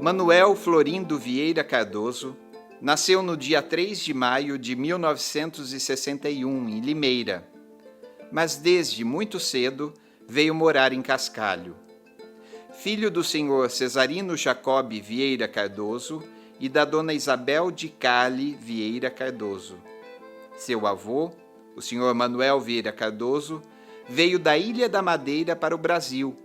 Manuel Florindo Vieira Cardoso nasceu no dia 3 de maio de 1961, em Limeira, mas desde muito cedo veio morar em Cascalho. Filho do senhor Cesarino Jacob Vieira Cardoso e da dona Isabel de Cali Vieira Cardoso. Seu avô, o senhor Manuel Vieira Cardoso, veio da Ilha da Madeira para o Brasil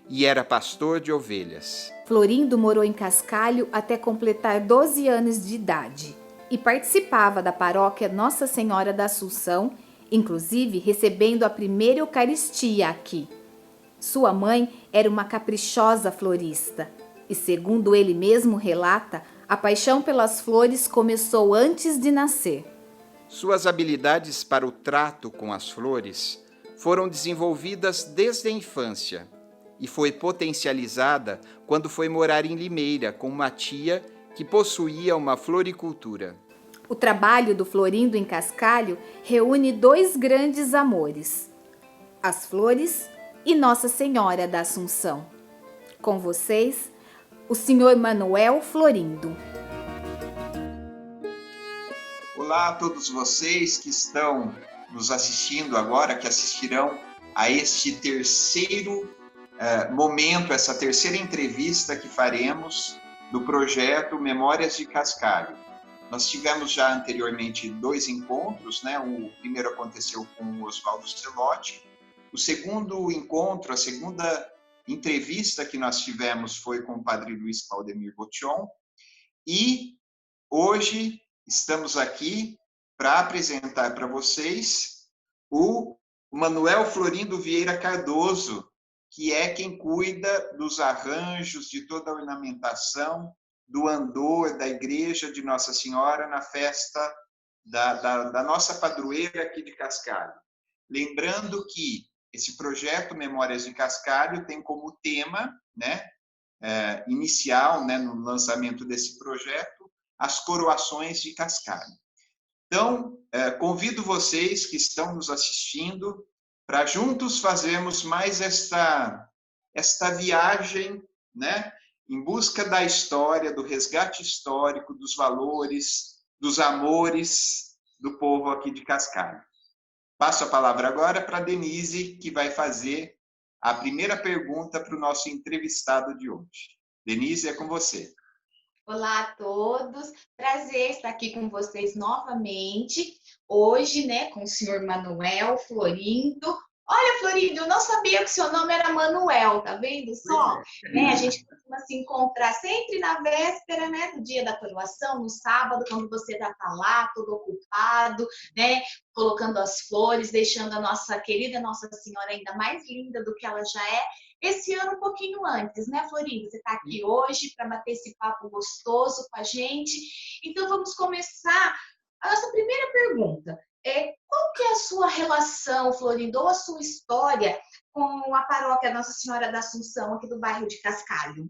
e era pastor de ovelhas. Florindo morou em Cascalho até completar 12 anos de idade e participava da paróquia Nossa Senhora da Assunção, inclusive recebendo a primeira Eucaristia aqui. Sua mãe era uma caprichosa florista e, segundo ele mesmo relata, a paixão pelas flores começou antes de nascer. Suas habilidades para o trato com as flores foram desenvolvidas desde a infância e foi potencializada quando foi morar em Limeira com uma tia que possuía uma floricultura. O trabalho do Florindo em Cascalho reúne dois grandes amores: as flores e Nossa Senhora da Assunção. Com vocês, o senhor Manuel Florindo. Olá a todos vocês que estão nos assistindo agora, que assistirão a este terceiro momento, essa terceira entrevista que faremos do projeto Memórias de Cascalho. Nós tivemos já anteriormente 2 encontros, né? O primeiro aconteceu com o Oswaldo Celotti. O segundo encontro, a segunda entrevista que nós tivemos foi com o padre Luiz Claudemir Botion. E hoje estamos aqui para apresentar para vocês o Manuel Florindo Vieira Cardoso, que é quem cuida dos arranjos, de toda a ornamentação, do andor da Igreja de Nossa Senhora na festa da nossa padroeira aqui de Cascalho. Lembrando que esse projeto Memórias de Cascalho tem como tema, né, inicial, né, no lançamento desse projeto, as coroações de Cascalho. Então, convido vocês que estão nos assistindo para juntos fazermos mais esta viagem, né, em busca da história, do resgate histórico, dos valores, dos amores do povo aqui de Cascalho. Passo a palavra agora para a Denise, que vai fazer a primeira pergunta para o nosso entrevistado de hoje. Denise, é com você. Olá a todos, prazer estar aqui com vocês novamente, hoje, né, com o senhor Manuel Florindo. Olha, Florindo, eu não sabia que o seu nome era Manuel, tá vendo só? Né, a gente costuma se encontrar sempre na véspera, né, do dia da coroação, no sábado, quando você já tá lá, todo ocupado, né, colocando as flores, deixando a nossa querida Nossa Senhora ainda mais linda do que ela já é. Esse ano um pouquinho antes, né, Florindo? Você está aqui hoje para bater esse papo gostoso com a gente. Então, vamos começar a nossa primeira pergunta. Qual que é a sua relação, Florindo, ou a sua história com a paróquia Nossa Senhora da Assunção, aqui do bairro de Cascalho?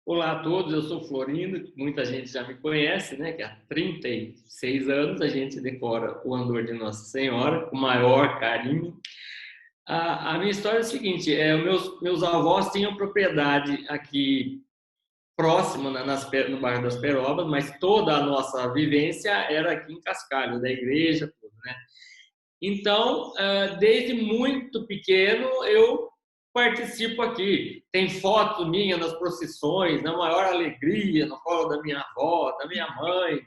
Olá a todos, eu sou Florindo, muita gente já me conhece, né? Que há 36 anos a gente decora o andor de Nossa Senhora com o maior carinho. A minha história é a seguinte: meus avós tinham propriedade aqui próxima, no bairro das Perobas, mas toda a nossa vivência era aqui em Cascalho, da igreja, tudo, né? Então, desde muito pequeno, eu participo aqui. Tem foto minha nas procissões, na maior alegria, no colo da minha avó, da minha mãe.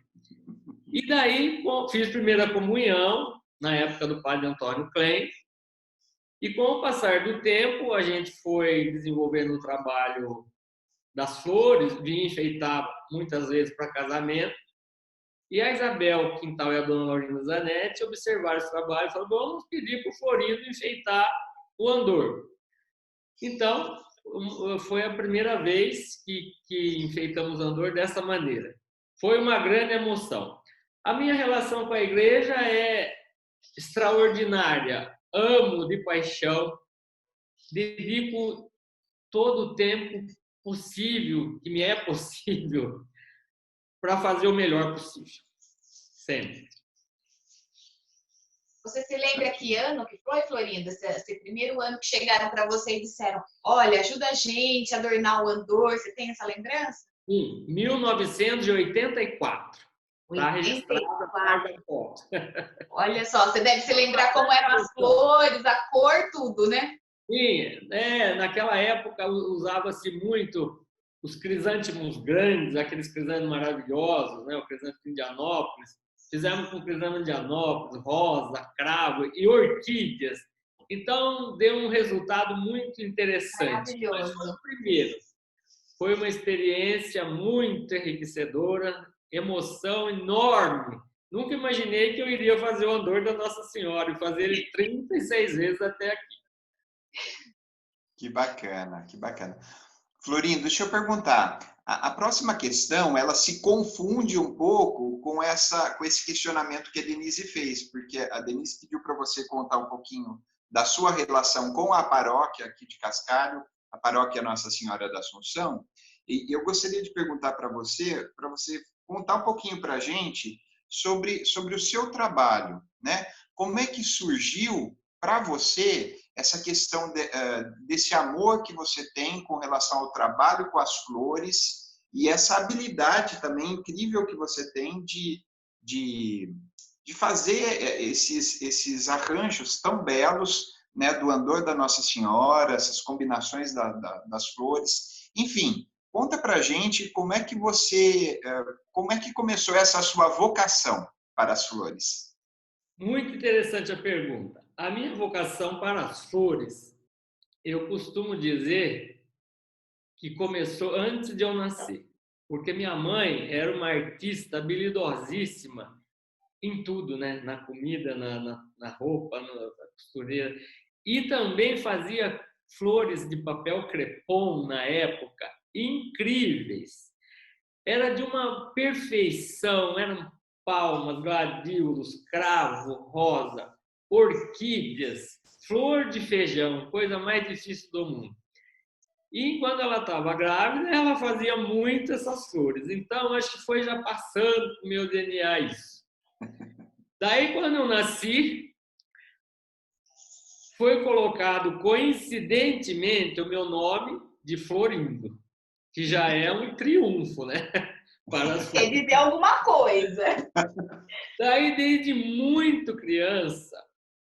E daí, fiz primeira comunhão, na época do padre Antônio Klein. E com o passar do tempo, a gente foi desenvolvendo o trabalho das flores, vim enfeitar muitas vezes para casamento. E a Isabel Quintal e a dona Laurina Zanetti observaram esse trabalho e falaram: vamos pedir para o Florindo enfeitar o andor. Então, foi a primeira vez que enfeitamos o andor dessa maneira. Foi uma grande emoção. A minha relação com a igreja é extraordinária. Amo de paixão, dedico todo o tempo possível, que me é possível, para fazer o melhor possível, sempre. Você se lembra que ano que foi, Florinda? Esse primeiro ano que chegaram para você e disseram: olha, ajuda a gente a adornar o andor, você tem essa lembrança? Em 1984. Está registrado atrás da foto. Olha só, você deve se lembrar como eram as flores, a cor, tudo, né? Sim, naquela época usava-se muito os crisântemos grandes, aqueles crisântemos maravilhosos, né? O crisântemo de Indianópolis. Fizemos com crisântemo de Indianópolis, rosa, cravo e orquídeas. Então, deu um resultado muito interessante. Mas foi o primeiro. Foi uma experiência muito enriquecedora, emoção enorme. Nunca imaginei que eu iria fazer o andor da Nossa Senhora e fazer ele 36 vezes até aqui. Que bacana, que bacana. Florindo, deixa eu perguntar. A próxima questão, ela se confunde um pouco com esse questionamento que a Denise fez, porque a Denise pediu para você contar um pouquinho da sua relação com a paróquia aqui de Cascalho, a paróquia Nossa Senhora da Assunção, e eu gostaria de perguntar para você contar um pouquinho para a gente sobre o seu trabalho, né? Como é que surgiu para você essa questão desse amor que você tem com relação ao trabalho com as flores e essa habilidade também incrível que você tem de fazer esses arranjos tão belos, né, do andor da Nossa Senhora, essas combinações das flores. Enfim, conta para a gente como é que começou essa sua vocação para as flores. Muito interessante a pergunta. A minha vocação para as flores, eu costumo dizer que começou antes de eu nascer, porque minha mãe era uma artista habilidosíssima em tudo, né? Na comida, na roupa, na costureira, e também fazia flores de papel crepom na época, incríveis. Era de uma perfeição, eram palmas, gladiolos, cravo, rosa, orquídeas, flor de feijão, coisa mais difícil do mundo. E quando ela estava grávida, ela fazia muito essas flores. Então, acho que foi já passando para o meu DNA isso. Daí, quando eu nasci, foi colocado coincidentemente o meu nome de Florindo, que já é um triunfo, né? Para as Quer dizer alguma coisa. Daí, desde muito criança,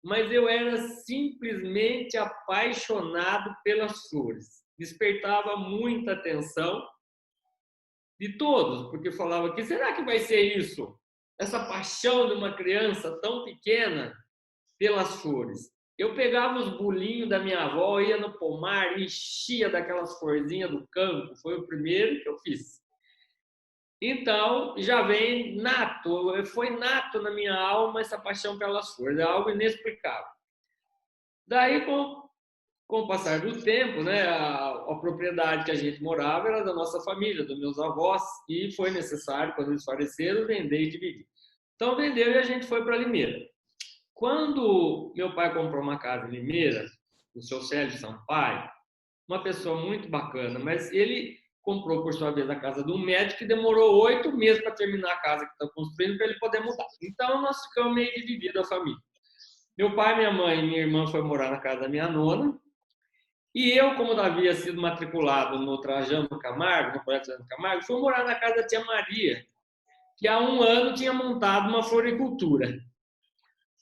mas eu era simplesmente apaixonado pelas flores. Despertava muita atenção de todos, porque falava que será que vai ser isso? Essa paixão de uma criança tão pequena pelas flores. Eu pegava os bolinhos da minha avó, ia no pomar, enchia daquelas florzinhas do campo. Foi o primeiro que eu fiz. Então, já vem nato, foi nato na minha alma essa paixão pelas flores, é algo inexplicável. Daí, com o passar do tempo, né, a propriedade que a gente morava era da nossa família, dos meus avós, e foi necessário, quando eles faleceram, vender e dividir. Então, vendeu e a gente foi para Limeira. Quando meu pai comprou uma casa em Limeira, o seu Célio Sampaio, uma pessoa muito bacana, mas ele comprou, por sua vez, a casa de um médico que demorou 8 meses para terminar a casa que está construindo para ele poder mudar. Então, nós ficamos meio divididos, a família. Meu pai, minha mãe e minha irmã foram morar na casa da minha nona, e eu, como havia sido matriculado no Trajano Camargo, no Colégio Trajano Camargo, fui morar na casa da tia Maria, que há 1 ano tinha montado uma floricultura.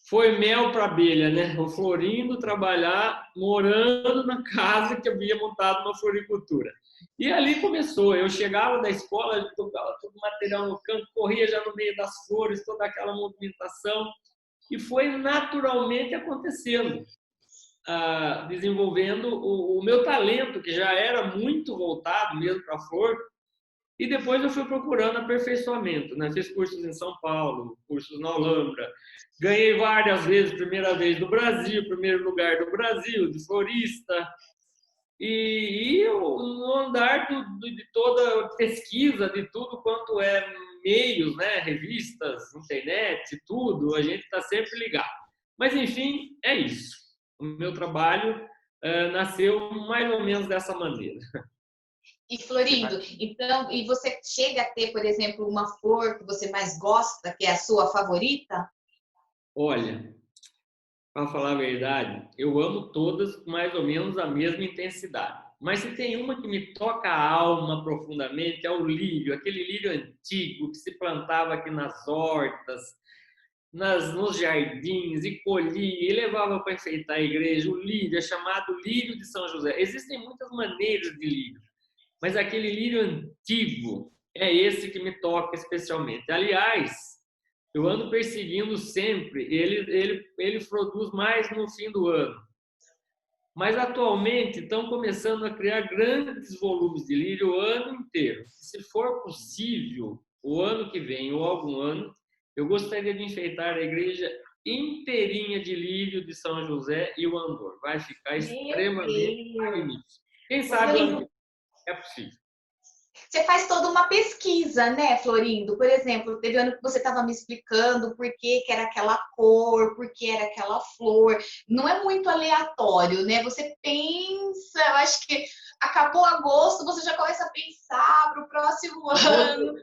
Foi mel para abelha, né? O Florindo trabalhar morando na casa que havia montado uma floricultura. E ali começou. Eu chegava da escola, jogava todo o material no campo, corria já no meio das flores, toda aquela movimentação. E foi naturalmente acontecendo, desenvolvendo o meu talento, que já era muito voltado mesmo para a flor. E depois eu fui procurando aperfeiçoamento, né? Fiz cursos em São Paulo, cursos na Alhambra. Ganhei várias vezes, primeira vez do Brasil, primeiro lugar do Brasil, de florista. E no andar de toda pesquisa, de tudo quanto é meios, né? Revistas, internet, tudo, a gente está sempre ligado. Mas, enfim, é isso. O meu trabalho nasceu mais ou menos dessa maneira. E Florindo, então, e você chega a ter, por exemplo, uma flor que você mais gosta, que é a sua favorita? Olha, para falar a verdade, eu amo todas com mais ou menos a mesma intensidade. Mas se tem uma que me toca a alma profundamente, é o lírio, aquele lírio antigo que se plantava aqui nas hortas, nos jardins, e colhia e levava para enfeitar a igreja. O lírio é chamado lírio de São José. Existem muitas maneiras de lírio, mas aquele lírio antigo é esse que me toca especialmente. Aliás, eu ando perseguindo sempre, ele produz mais no fim do ano. Mas atualmente estão começando a criar grandes volumes de lírio o ano inteiro. Se for possível, o ano que vem ou algum ano, eu gostaria de enfeitar a igreja inteirinha de lírio de São José e o andor. Vai ficar extremamente magnífico. Quem sabe o ano que vem é possível. Você faz toda uma pesquisa, né, Florindo? Por exemplo, teve ano que você estava me explicando por que era aquela cor, por que era aquela flor. Não é muito aleatório, né? Você pensa, eu acho que acabou agosto, você já começa a pensar para o próximo ano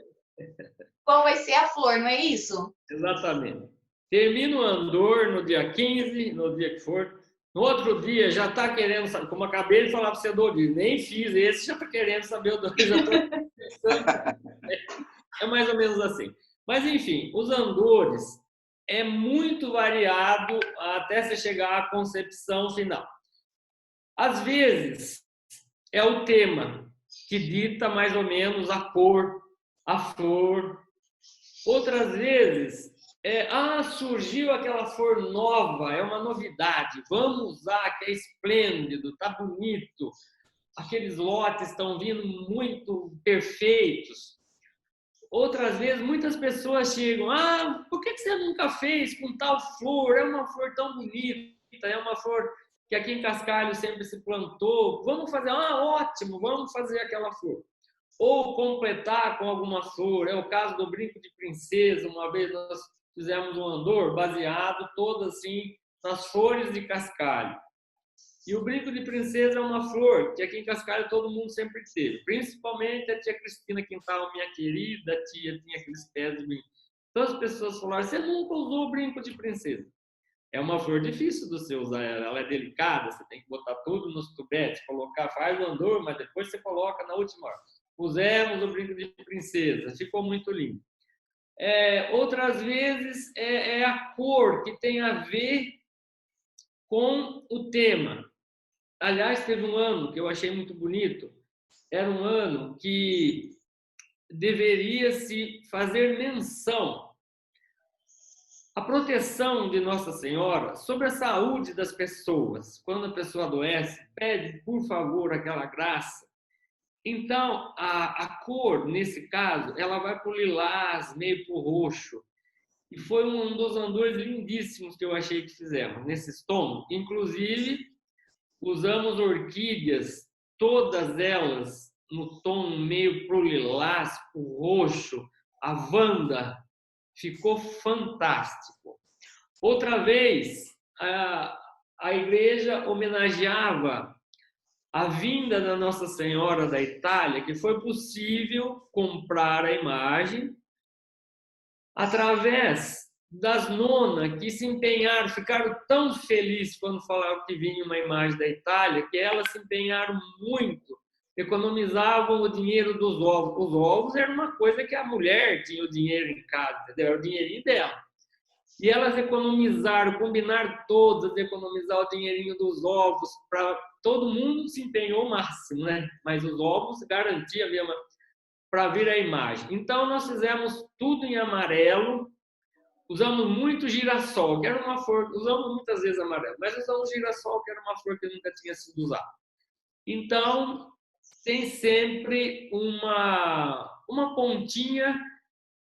qual vai ser a flor, não é isso? Exatamente. Termina o andor no dia 15, no dia que for. No outro dia já está querendo saber, como acabei de falar para você do Odílio, nem fiz esse, já está querendo saber o Odílio, já estou pensando. É mais ou menos assim. Mas, enfim, os andores é muito variado até você chegar à concepção final. Às vezes, é o tema que dita mais ou menos a cor, a flor. Outras vezes, surgiu aquela flor nova, é uma novidade, vamos usar, que é esplêndido, tá bonito, aqueles lotes estão vindo muito perfeitos. Outras vezes, muitas pessoas chegam, por que você nunca fez com tal flor? É uma flor tão bonita, é uma flor que aqui em Cascalho sempre se plantou, vamos fazer, ótimo, vamos fazer aquela flor. Ou completar com alguma flor, é o caso do brinco de princesa, uma vez nós fizemos um andor baseado todo assim nas flores de cascalho. E o brinco de princesa é uma flor que aqui em Cascalho todo mundo sempre teve, principalmente a tia Cristina Quintal, minha querida tia, tinha aqueles pés de brinco. Então as pessoas falaram, você nunca usou o brinco de princesa. É uma flor difícil de você usar, ela é delicada, você tem que botar tudo nos tubetes, colocar, faz o andor, mas depois você coloca na última hora. Pusemos o brinco de princesa, ficou muito lindo. Outras vezes é a cor que tem a ver com o tema. Aliás, teve um ano que eu achei muito bonito, era um ano que deveria se fazer menção à proteção de Nossa Senhora sobre a saúde das pessoas. Quando a pessoa adoece, pede, por favor, aquela graça. Então, a cor, nesse caso, ela vai para o lilás, meio para o roxo. E foi um dos andores lindíssimos que eu achei que fizemos, nesses tons. Inclusive, usamos orquídeas, todas elas no tom meio para o lilás, para o roxo, a Wanda. Ficou fantástico. Outra vez, a igreja homenageava a vinda da Nossa Senhora da Itália, que foi possível comprar a imagem através das nonas que se empenharam, ficaram tão felizes quando falaram que vinha uma imagem da Itália, que elas se empenharam muito, economizavam o dinheiro dos ovos. Os ovos era uma coisa que a mulher tinha o dinheiro em casa, entendeu? Era o dinheirinho dela. E elas economizaram, combinaram todas, economizar o dinheirinho dos ovos, para todo mundo se empenhou o máximo, né? Mas os ovos garantia mesmo para vir a imagem. Então, nós fizemos tudo em amarelo, usamos muito girassol, que era uma flor, usamos muitas vezes amarelo, mas usamos girassol, que era uma flor que nunca tinha sido usada. Então, tem sempre uma pontinha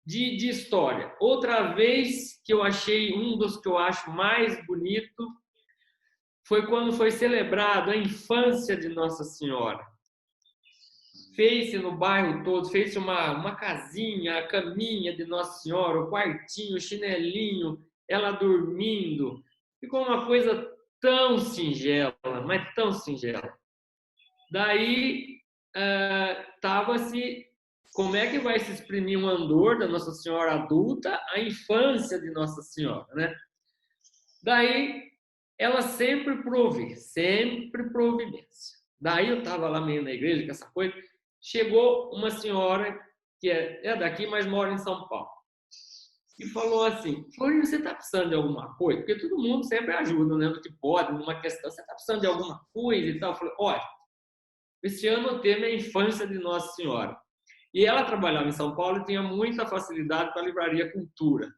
de história. Outra vez que eu achei, um dos que eu acho mais bonito, foi quando foi celebrado a infância de Nossa Senhora. Fez-se no bairro todo, fez-se uma casinha, a caminha de Nossa Senhora, o quartinho, o chinelinho, ela dormindo. Ficou uma coisa tão singela, mas tão singela. Daí, estava-se como é que vai se exprimir um andor da Nossa Senhora adulta, a infância de Nossa Senhora, né? Daí, ela sempre providência. Daí eu estava lá meio na igreja com essa coisa, chegou uma senhora que é daqui, mas mora em São Paulo, e falou assim: Florinho, você está precisando de alguma coisa? Porque todo mundo sempre ajuda, né? Do que pode, numa questão, você está precisando de alguma coisa e tal? Eu falei: olha, esse ano o tema é a infância de Nossa Senhora. E ela trabalhava em São Paulo e tinha muita facilidade com a livraria Cultura.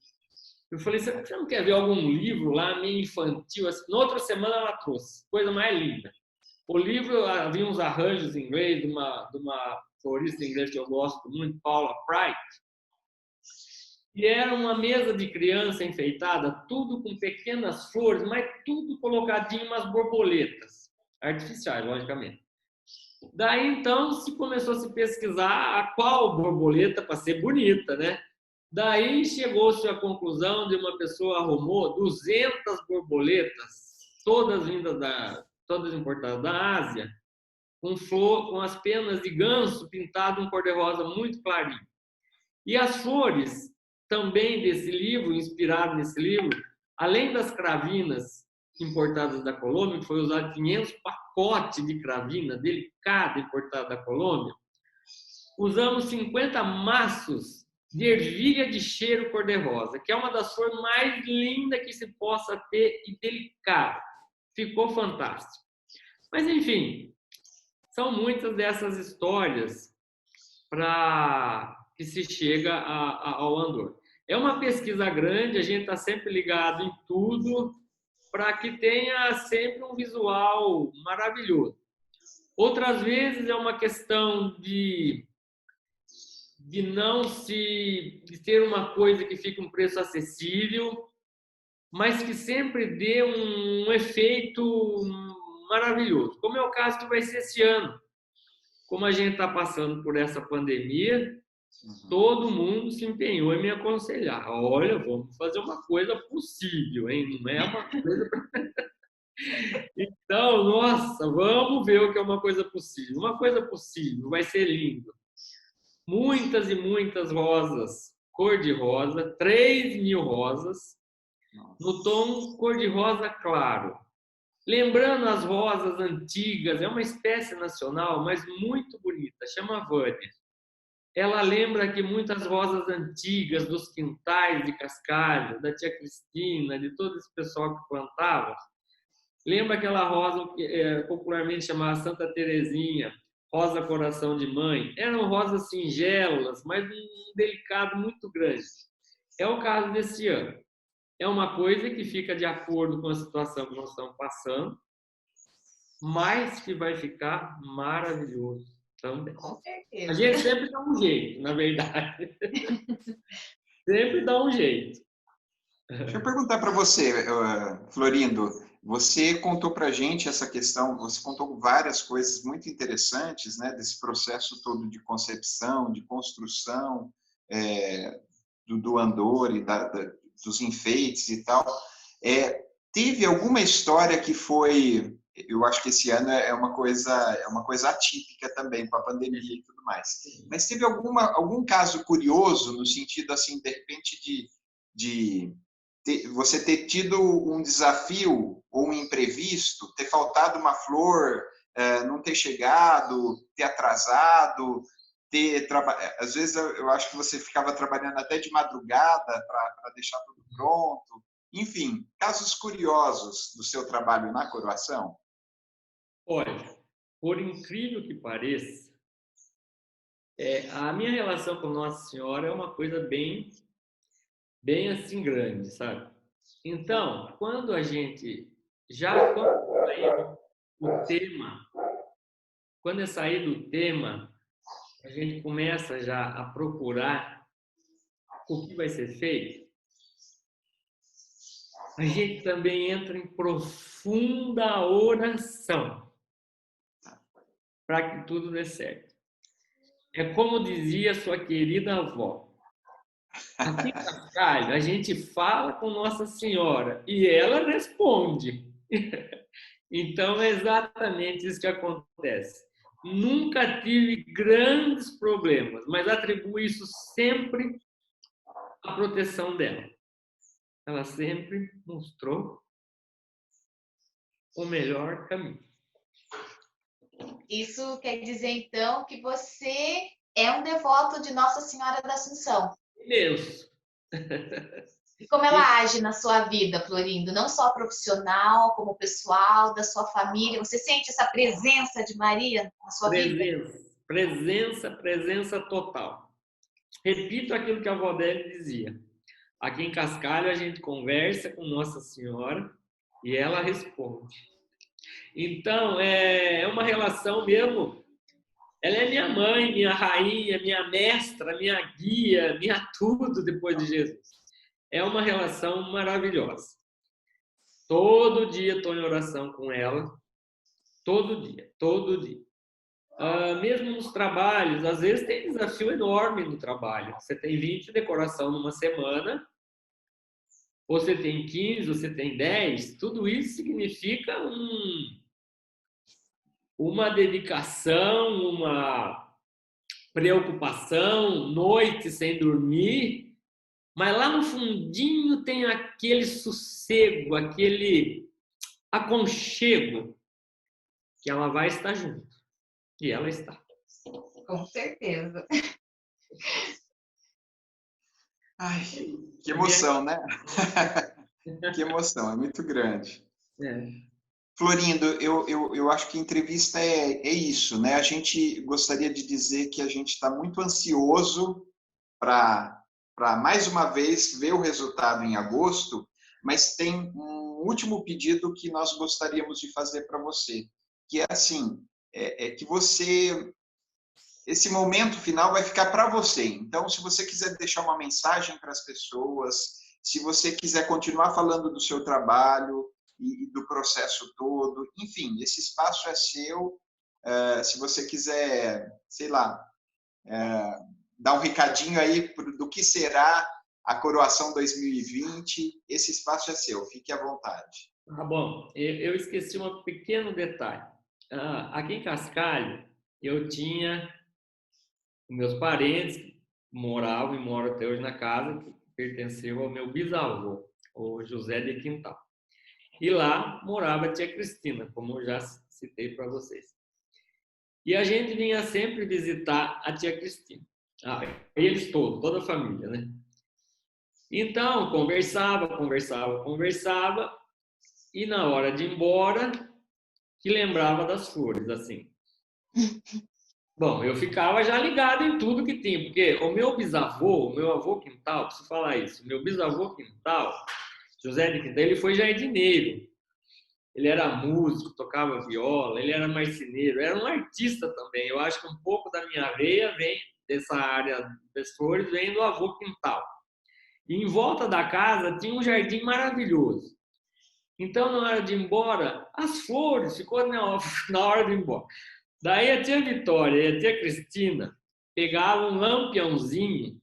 Eu falei: você não quer ver algum livro lá, meio infantil? Assim, na outra semana ela trouxe, coisa mais linda. O livro havia uns arranjos em inglês de uma florista inglesa que eu gosto muito, Paula Price. E era uma mesa de criança enfeitada, tudo com pequenas flores, mas tudo colocadinho em umas borboletas, artificiais, logicamente. Daí, então, se começou a se pesquisar a qual borboleta para ser bonita, né? Daí chegou-se à conclusão de uma pessoa arrumou 200 borboletas, todas importadas da Ásia, com flor, com as penas de ganso pintado em cor-de-rosa muito clarinho. E as flores também desse livro, inspirado nesse livro, além das cravinas importadas da Colômbia, que foi usado 500 pacotes de cravina delicada importada da Colômbia, usamos 50 maços de ervilha de cheiro cor-de-rosa, que é uma das flores mais lindas que se possa ter e delicada. Ficou fantástico. Mas, enfim, são muitas dessas histórias para que se chega ao Andor. É uma pesquisa grande, a gente está sempre ligado em tudo para que tenha sempre um visual maravilhoso. Outras vezes é uma questão de não de ter uma coisa que fique um preço acessível, mas que sempre dê um efeito maravilhoso, como é o caso que vai ser esse ano. Como a gente está passando por essa pandemia, todo mundo se empenhou em me aconselhar: olha, vamos fazer uma coisa possível, hein? Não é uma coisa... Então, nossa, vamos ver o que é uma coisa possível. Uma coisa possível, vai ser lindo. Muitas e muitas rosas, cor-de-rosa, 3.000 rosas, no tom cor-de-rosa claro. Lembrando as rosas antigas, é uma espécie nacional, mas muito bonita, chama Vânia. Ela lembra que muitas rosas antigas dos quintais de Cascalho, da tia Cristina, de todo esse pessoal que plantava. Lembra aquela rosa que popularmente chamada Santa Terezinha, rosa coração de mãe? Eram rosas singelas, mas um delicado muito grande. É o caso desse ano. É uma coisa que fica de acordo com a situação que nós estamos passando, mas que vai ficar maravilhoso também. Com certeza. A gente sempre dá um jeito, na verdade. Sempre dá um jeito. Deixa eu perguntar para você, Florindo, você contou para a gente essa questão, você contou várias coisas muito interessantes, né, desse processo todo de concepção, de construção do Andor e dos enfeites e tal. Teve alguma história que foi, eu acho que esse ano é uma coisa atípica também com a pandemia e tudo mais, mas teve algum caso curioso no sentido assim, de repente de você ter tido um desafio ou um imprevisto, ter faltado uma flor, não ter chegado, ter atrasado, às vezes eu acho que você ficava trabalhando até de madrugada para deixar tudo pronto. Enfim, casos curiosos do seu trabalho na coroação? Olha, por incrível que pareça, a minha relação com Nossa Senhora é uma coisa bem assim grande, sabe? Então, quando a gente quando é sair do tema, a gente começa já a procurar o que vai ser feito. A gente também entra em profunda oração para que tudo dê certo. É como dizia sua querida avó: aqui em Cascalho, a gente fala com Nossa Senhora e ela responde. Então, é exatamente isso que acontece. Nunca tive grandes problemas, mas atribuo isso sempre à proteção dela. Ela sempre mostrou o melhor caminho. Isso quer dizer, então, que você é um devoto de Nossa Senhora da Assunção. Deus. E como ela age na sua vida, Florindo? Não só profissional, como pessoal, da sua família. Você sente essa presença de Maria na sua vida? Presença total. Repito aquilo que a avó dela dizia. Aqui em Cascalho a gente conversa com Nossa Senhora e ela responde. Então, é uma relação mesmo. Ela é minha mãe, minha rainha, minha mestra, minha guia, minha tudo depois de Jesus. É uma relação maravilhosa. Todo dia estou em oração com ela. Todo dia. Mesmo nos trabalhos, às vezes tem desafio enorme no trabalho. Você tem 20 decoração numa semana, você tem 15, você tem 10, tudo isso significa uma dedicação, uma preocupação, noite sem dormir, mas lá no fundinho tem aquele sossego, aquele aconchego que ela vai estar junto. E ela está. Com certeza. Ai, que emoção, né? Que emoção, é muito grande. Florindo, eu acho que entrevista é isso, né? A gente gostaria de dizer que a gente está muito ansioso para mais uma vez ver o resultado em agosto, mas tem um último pedido que nós gostaríamos de fazer para você, que é assim, que você, esse momento final vai ficar para você. Então, se você quiser deixar uma mensagem para as pessoas, se você quiser continuar falando do seu trabalho e do processo todo, enfim, esse espaço é seu. Se você quiser, sei lá, dar um recadinho aí do que será a Coroação 2020, esse espaço é seu, fique à vontade. Tá bom, eu esqueci um pequeno detalhe. Aqui em Cascalho, eu tinha meus parentes que moravam e moram até hoje na casa que pertenceu ao meu bisavô, o José de Quintal. E lá morava a tia Cristina, como eu já citei para vocês. E a gente vinha sempre visitar a tia Cristina. Eles todos, toda a família, né? Então, conversava, e na hora de ir embora, que lembrava das flores, assim. Bom, eu ficava já ligado em tudo que tinha, porque o meu bisavô, o meu avô Quintal, preciso falar isso, o meu bisavô Quintal, José de Quintal, ele foi jardineiro. Ele era músico, tocava viola, ele era marceneiro, era um artista também. Eu acho que um pouco da minha veia vem dessa área das flores, vem do avô Quintal. E em volta da casa tinha um jardim maravilhoso. Então, na hora de ir embora, as flores ficou na hora de ir embora. Daí a tia Vitória e a tia Cristina pegavam um lampiãozinho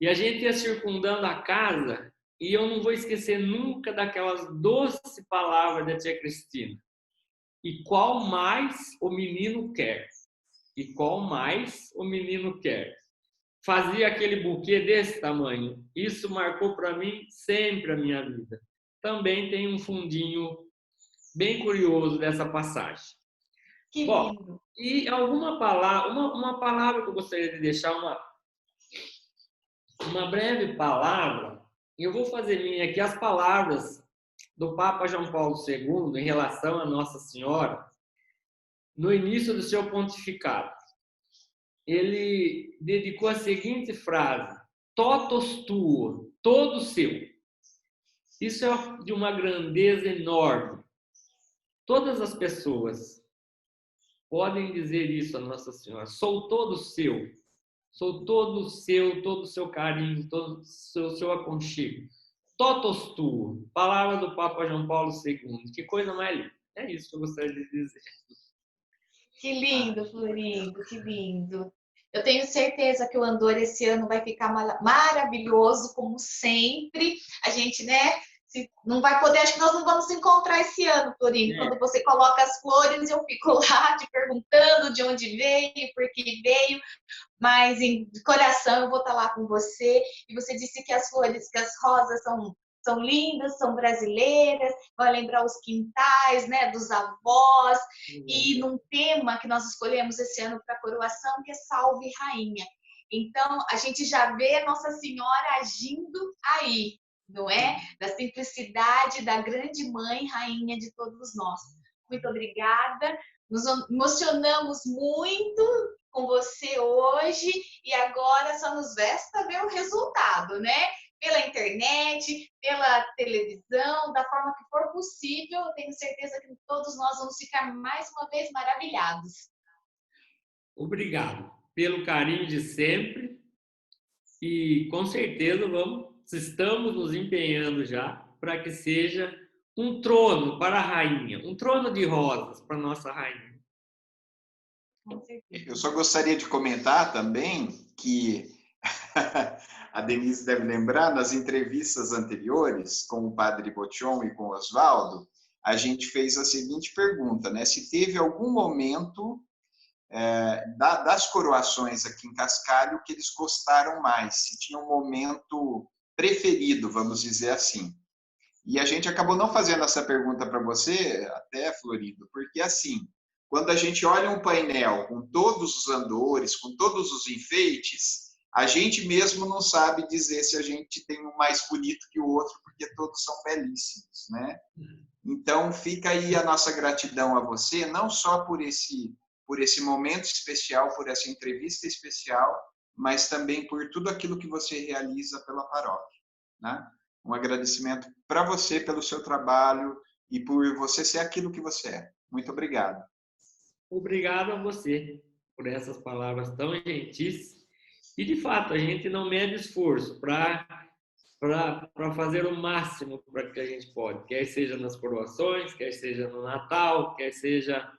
e a gente ia circundando a casa e eu não vou esquecer nunca daquelas doces palavras da tia Cristina. E qual mais o menino quer? E qual mais o menino quer? Fazia aquele buquê desse tamanho. Isso marcou para mim sempre a minha vida. Também tem um fundinho bem curioso dessa passagem. Que Bom, lindo. e alguma palavra, uma palavra que eu gostaria de deixar, uma breve palavra. Eu vou fazer minha aqui as palavras do Papa João Paulo II em relação a Nossa Senhora no início do seu pontificado. Ele dedicou a seguinte frase: totus tuo, todo seu. Isso é de uma grandeza enorme. Todas as pessoas podem dizer isso a Nossa Senhora: sou todo seu, sou todo seu, todo o seu carinho, todo o seu aconchego. Totus tuo, palavra do Papa João Paulo II. Que coisa mais linda. É isso que eu gostaria de dizer. Que lindo, Florindo, que lindo. Eu tenho certeza que o Andor esse ano vai ficar maravilhoso, como sempre. A gente, né, não vai poder, acho que nós não vamos se encontrar esse ano, Florindo. Quando você coloca as flores, eu fico lá te perguntando de onde veio, por que veio, mas de coração eu vou estar lá com você. E você disse que as flores, que as rosas são são lindas, são brasileiras, vai lembrar os quintais, né, dos avós, e num tema que nós escolhemos esse ano para a coroação, que é Salve Rainha. Então, a gente já vê Nossa Senhora agindo aí, não é? Da simplicidade da grande mãe, rainha de todos nós. Muito obrigada, nos emocionamos muito com você hoje, e agora só nos resta ver o resultado, né? Pela internet, pela televisão, da forma que for possível, eu tenho certeza que todos nós vamos ficar mais uma vez maravilhados. Obrigado pelo carinho de sempre e com certeza estamos nos empenhando já para que seja um trono para a rainha, um trono de rosas para a nossa rainha. Eu só gostaria de comentar também que a Denise deve lembrar, nas entrevistas anteriores com o Padre Botion e com o Oswaldo, a gente fez a seguinte pergunta, né? Se teve algum momento das coroações aqui em Cascalho que eles gostaram mais, se tinha um momento preferido, vamos dizer assim. E a gente acabou não fazendo essa pergunta para você, até, Florindo, porque assim, quando a gente olha um painel com todos os andores, com todos os enfeites, a gente mesmo não sabe dizer se a gente tem um mais bonito que o outro, porque todos são belíssimos, né? Então, fica aí a nossa gratidão a você, não só por esse momento especial, por essa entrevista especial, mas também por tudo aquilo que você realiza pela paróquia, né? Um agradecimento para você pelo seu trabalho e por você ser aquilo que você é. Muito obrigado. Obrigado a você por essas palavras tão gentis. E, de fato, a gente não mede esforço para fazer o máximo para que a gente pode, quer seja nas coroações, quer seja no Natal, quer seja,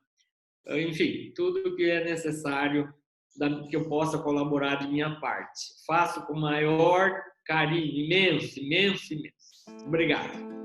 enfim, tudo que é necessário que eu possa colaborar de minha parte. Faço com o maior carinho, imenso, imenso, imenso. Obrigado.